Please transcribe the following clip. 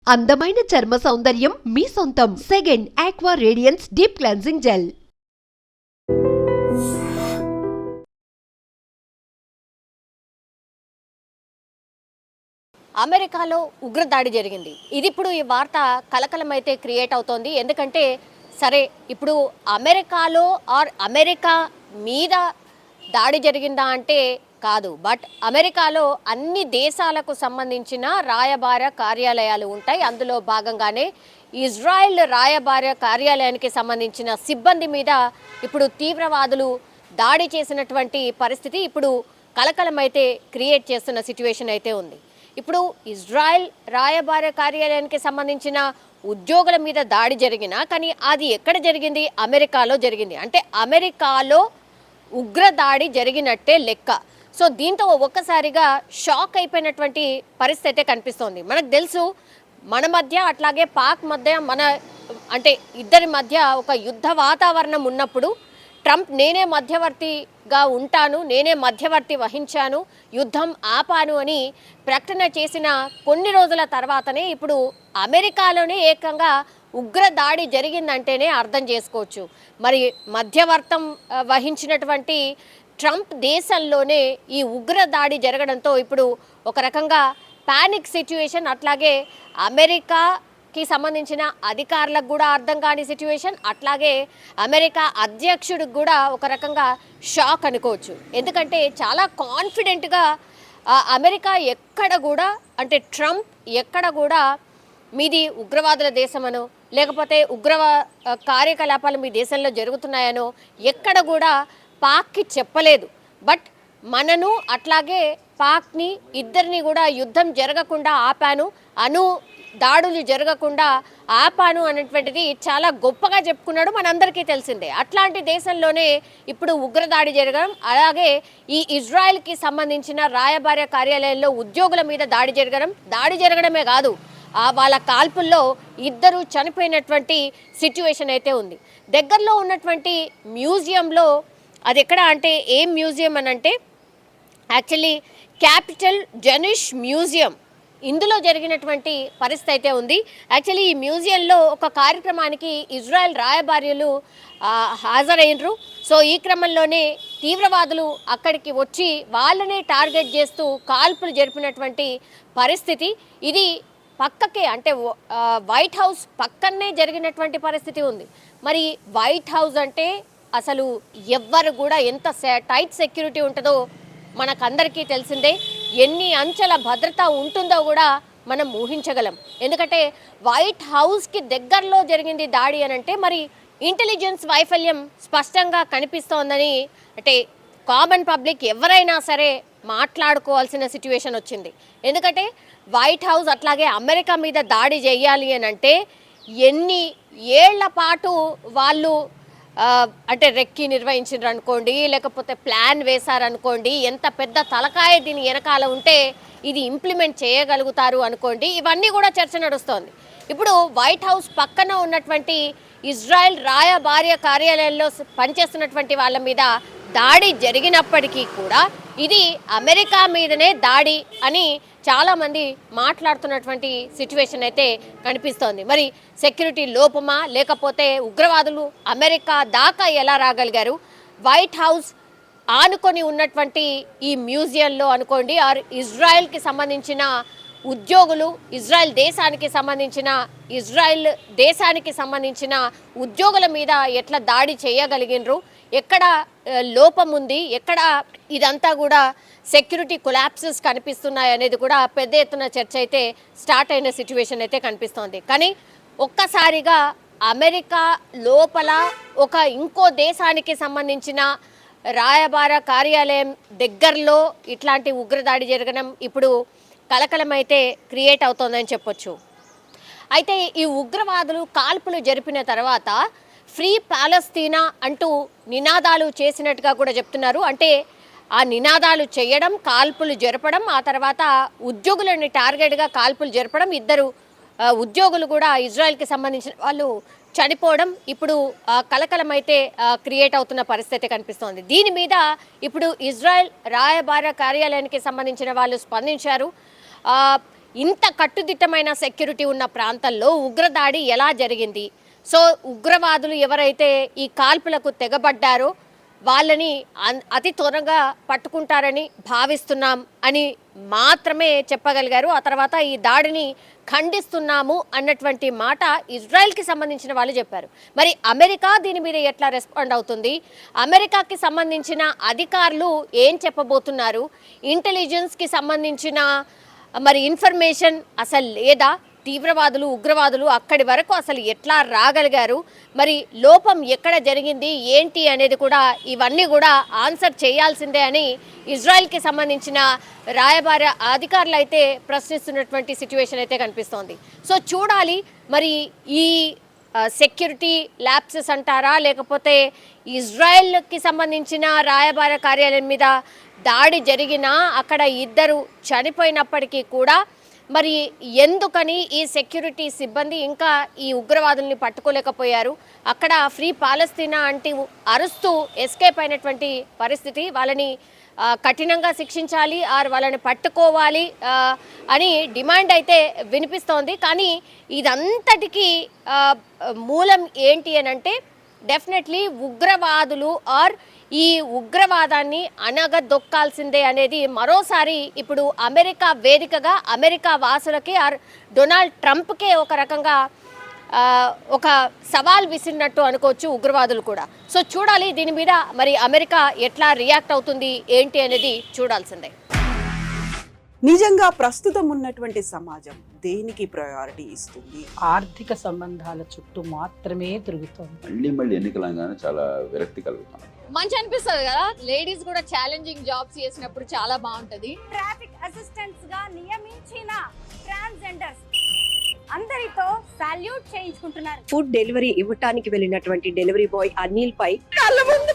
అందమైన చర్మ సౌందర్యం మీ సొంతం. Second aqua radiance deep cleansing gel. అమెరికాలో ఉగ్రదాడి జరిగింది. ఇది ఇప్పుడు ఈ వార్త కలకలమైతే క్రియేట్ అవుతోంది. ఎందుకంటే సరే ఇప్పుడు అమెరికాలో అమెరికా మీద దాడి జరిగిందా అంటే కాదు. బట్ అమెరికాలో అన్ని దేశాలకు సంబంధించిన రాయబార కార్యాలయాలు ఉంటాయి. అందులో భాగంగానే ఇజ్రాయెల్ రాయబార కార్యాలయానికి సంబంధించిన సిబ్బంది మీద ఇప్పుడు తీవ్రవాదులు దాడి చేసినటువంటి పరిస్థితి ఇప్పుడు కలకలమైతే క్రియేట్ చేస్తున్న సిచ్యువేషన్ అయితే ఉంది. ఇప్పుడు ఇజ్రాయెల్ రాయబార కార్యాలయానికి సంబంధించిన ఉద్యోగుల మీద దాడి జరిగినా కానీ అది ఎక్కడ జరిగింది? అమెరికాలో జరిగింది. అంటే అమెరికాలో ఉగ్రదాడి జరిగినట్టే లెక్క. సో దీంతో ఒక్కసారిగా షాక్ అయిపోయినటువంటి పరిస్థితి అయితే కనిపిస్తోంది. మనకు తెలుసు మన మధ్య అట్లాగే పాక్ మధ్య అంటే ఇద్దరి మధ్య ఒక యుద్ధ వాతావరణం ఉన్నప్పుడు ట్రంప్ నేనే మధ్యవర్తిగా ఉంటాను, నేనే మధ్యవర్తి వహించాను, యుద్ధం ఆపాను అని ప్రకటన చేసిన కొన్ని రోజుల తర్వాతనే ఇప్పుడు అమెరికాలోనే ఏకంగా ఉగ్రదాడి జరిగిందంటేనే అర్థం చేసుకోవచ్చు. మరి మధ్యవర్తం వహించినటువంటి ట్రంప్ దేశంలోనే ఈ ఉగ్రదాడి జరగడంతో ఇప్పుడు ఒక రకంగా పానిక్ సిచ్యువేషన్, అట్లాగే అమెరికాకి సంబంధించిన అధికారులకు కూడా అర్థం కాని సిచ్యువేషన్, అట్లాగే అమెరికా అధ్యక్షుడికి కూడా ఒక రకంగా షాక్ అనుకోవచ్చు. ఎందుకంటే చాలా కాన్ఫిడెంట్గా అమెరికా ఎక్కడ కూడా అంటే ట్రంప్ ఎక్కడ కూడా మీది ఉగ్రవాదుల దేశమనో లేకపోతే కార్యకలాపాలు మీ దేశంలో జరుగుతున్నాయనో ఎక్కడ కూడా పాక్కి చెప్పలేదు. బట్ మనను అట్లాగే పాక్ని ఇద్దరిని కూడా యుద్ధం జరగకుండా ఆపాను, దాడులు జరగకుండా ఆపాను అనేటువంటిది చాలా గొప్పగా చెప్పుకున్నాడు, మనందరికీ తెలిసిందే. అట్లాంటి దేశంలోనే ఇప్పుడు ఉగ్రదాడి జరగడం, అలాగే ఈ ఇజ్రాయెల్కి సంబంధించిన రాయబార కార్యాలయంలో ఉద్యోగుల మీద దాడి జరగడమే కాదు, వాళ్ళ కాల్పుల్లో ఇద్దరు చనిపోయినటువంటి సిచ్యువేషన్ అయితే ఉంది. దగ్గరలో ఉన్నటువంటి మ్యూజియంలో, అది ఎక్కడ అంటే ఏం మ్యూజియం అని అంటే యాక్చువల్లీ క్యాపిటల్ జెనిష్ మ్యూజియం, ఇందులో జరిగినటువంటి పరిస్థితి అయితే ఉంది. యాక్చువల్లీ ఈ మ్యూజియంలో ఒక కార్యక్రమానికి ఇజ్రాయెల్ రాయబార్యులు హాజరైనరు. సో ఈ క్రమంలోనే తీవ్రవాదులు అక్కడికి వచ్చి వాళ్ళనే టార్గెట్ చేస్తూ కాల్పులు జరిపినటువంటి పరిస్థితి. ఇది పక్కకే అంటే వైట్ హౌస్ పక్కనే జరిగినటువంటి పరిస్థితి ఉంది. మరి వైట్ హౌస్ అంటే అసలు ఎవ్వరు కూడా ఎంత టైట్ సెక్యూరిటీ ఉంటుందో మనకందరికీ తెలిసిందే. ఎన్ని అంచెల భద్రత ఉంటుందో కూడా మనం ఊహించగలం. ఎందుకంటే వైట్ హౌస్కి దగ్గరలో జరిగింది దాడి అని అంటే మరి ఇంటెలిజెన్స్ వైఫల్యం స్పష్టంగా కనిపిస్తోందని అంటే కామన్ పబ్లిక్ ఎవరైనా సరే మాట్లాడుకోవాల్సిన సిచ్యువేషన్ వచ్చింది. ఎందుకంటే వైట్ హౌస్ అట్లాగే అమెరికా మీద దాడి చేయాలి అని అంటే ఎన్ని ఏళ్ల పాటు వాళ్ళు అంటే రెక్కి నిర్వహించారు అనుకోండి, లేకపోతే ప్లాన్ వేశారనుకోండి, ఎంత పెద్ద తలకాయ దీని వెనకాల ఉంటే ఇది ఇంప్లిమెంట్ చేయగలుగుతారు అనుకోండి, ఇవన్నీ కూడా చర్చ నడుస్తోంది. ఇప్పుడు వైట్ హౌస్ పక్కన ఉన్నటువంటి ఇజ్రాయెల్ రాయబార కార్యాలయంలో పనిచేస్తున్నటువంటి వాళ్ళ మీద దాడి జరిగినప్పటికీ కూడా ఇది అమెరికా మీదనే దాడి అని చాలామంది మాట్లాడుతున్నటువంటి సిచ్యువేషన్ అయితే కనిపిస్తోంది. మరి సెక్యూరిటీ లోపమా, లేకపోతే ఉగ్రవాదులు అమెరికా దాకా ఎలా రాగలిగారు? వైట్ హౌస్ ఆనుకొని ఉన్నటువంటి ఈ మ్యూజియంలో అనుకోండి, ఇజ్రాయెల్కి సంబంధించిన ఉద్యోగులు, ఇజ్రాయెల్ దేశానికి సంబంధించిన ఉద్యోగుల మీద ఎట్లా దాడి చేయగలిగినరు, ఎక్కడ లోపం ఉంది, ఎక్కడ ఇదంతా కూడా సెక్యూరిటీ కొలాప్సెస్ కనిపిస్తున్నాయి అనేది కూడా పెద్ద ఎత్తున చర్చ అయితే స్టార్ట్ అయిన సిచ్యువేషన్ అయితే కనిపిస్తోంది. కానీ ఒక్కసారిగా అమెరికా లోపల ఒక ఇంకో దేశానికి సంబంధించిన రాయబార కార్యాలయం దగ్గరలో ఇట్లాంటి ఉగ్రదాడి జరగడం ఇప్పుడు కలకలమైతే క్రియేట్ అవుతోందని చెప్పొచ్చు. అయితే ఈ ఉగ్రవాదులు కాల్పులు జరిపిన తర్వాత ఫ్రీ పాలస్తీనా అంటూ నినాదాలు చేసినట్టుగా కూడా చెప్తున్నారు. అంటే ఆ నినాదాలు చేయడం, కాల్పులు జరపడం, ఆ తర్వాత ఉద్యోగులని టార్గెట్గా కాల్పులు జరపడం, ఇద్దరు ఉద్యోగులు కూడా ఇజ్రాయెల్కి సంబంధించిన వాళ్ళు చనిపోవడం ఇప్పుడు కలకలమైతే క్రియేట్ అవుతున్న పరిస్థితి కనిపిస్తోంది. దీని మీద ఇప్పుడు ఇజ్రాయెల్ రాయబార కార్యాలయానికి సంబంధించిన వాళ్ళు స్పందించారు. ఇంత కట్టుదిట్టమైన సెక్యూరిటీ ఉన్న ప్రాంతాల్లో ఉగ్రదాడి ఎలా జరిగింది? సో ఉగ్రవాదులు ఎవరైతే ఈ కాల్పులకు తెగబడ్డారో వాళ్ళని అతి త్వరగా పట్టుకుంటారని భావిస్తున్నాం అని మాత్రమే చెప్పగలిగారు. ఆ తర్వాత ఈ దాడిని ఖండిస్తున్నాము అన్నటువంటి మాట ఇజ్రాయెల్కి సంబంధించిన వాళ్ళు చెప్పారు. మరి అమెరికా దీని మీద ఎట్లా రెస్పాండ్ అవుతుంది? అమెరికాకి సంబంధించిన అధికారులు ఏం చెప్పబోతున్నారు? ఇంటెలిజెన్స్కి సంబంధించిన మరి ఇన్ఫర్మేషన్ అసలు లేదా? తీవ్రవాదులు ఉగ్రవాదులు అక్కడి వరకు అసలు ఎట్లా రాగలిగారు? మరి లోపం ఎక్కడ జరిగింది ఏంటి అనేది కూడా ఇవన్నీ కూడా ఆన్సర్ చేయాల్సిందే అని ఇజ్రాయెల్కి సంబంధించిన రాయబార అధికారులు అయితే ప్రశ్నిస్తున్నటువంటి సిచ్యువేషన్ అయితే కనిపిస్తోంది. సో చూడాలి మరి ఈ సెక్యూరిటీ ల్యాప్సెస్ అంటారా, లేకపోతే ఇజ్రాయెల్కి సంబంధించిన రాయబార కార్యాలయం మీద దాడి జరిగినా అక్కడ 2 చనిపోయినప్పటికీ కూడా మరి ఎందుకని ఈ సెక్యూరిటీ సిబ్బంది ఇంకా ఈ ఉగ్రవాదుల్ని పట్టుకోలేకపోయారు? అక్కడ ఫ్రీ పాలస్తీనా అంటూ అరుస్తూ ఎస్కేప్ అయినటువంటి పరిస్థితి. వాళ్ళని కఠినంగా శిక్షించాలి ఆర్ వాళ్ళని పట్టుకోవాలి అని డిమాండ్ అయితే వినిపిస్తోంది. కానీ ఇదంతటికీ మూలం ఏంటి అని అంటే డెఫినెట్లీ ఉగ్రవాదులు ఆర్ ఈ ఉగ్రవాదాన్ని అనగదొక్కాల్సిందే అనేది మరోసారి ఇప్పుడు అమెరికా వేదికగా అమెరికా వాసులకి ఆర్ డొనాల్డ్ ట్రంప్కే ఒక రకంగా ఒక సవాల్ విసిరినట్టు అనుకోవచ్చు ఉగ్రవాదులు కూడా. సో చూడాలి దీని మీద మరి అమెరికా ఎట్లా రియాక్ట్ అవుతుంది ఏంటి అనేది చూడాల్సిందే. నిజంగా ప్రస్తుతం ఉన్నటువంటి సమాజం దేనికి ప్రయారిటీ ఇస్తుంది? ఆర్థిక సంబంధాల చుట్టూ మాత్రమే తిరుగుతోంది. మళ్ళీ ఎన్నికలంగానే చాలా విరక్తి కలుగుతాం. మంచి అనిపిస్తుంది కదా, లేడీస్ కూడా ఛాలెంజింగ్ జాబ్స్ చేసినప్పుడు చాలా బాగుంటది. ట్రాఫిక్ అసిస్టెంట్స్ గా నియమించిన ట్రాన్స్జెండర్స్ అందరితో సాల్యూట్ చేయించుకుంటున్నారు. ఫుడ్ డెలివరీ ఇవ్వటానికి వెళ్ళినటువంటి డెలివరీ బాయ్ అనిల్ పై కళ్ళ ముందు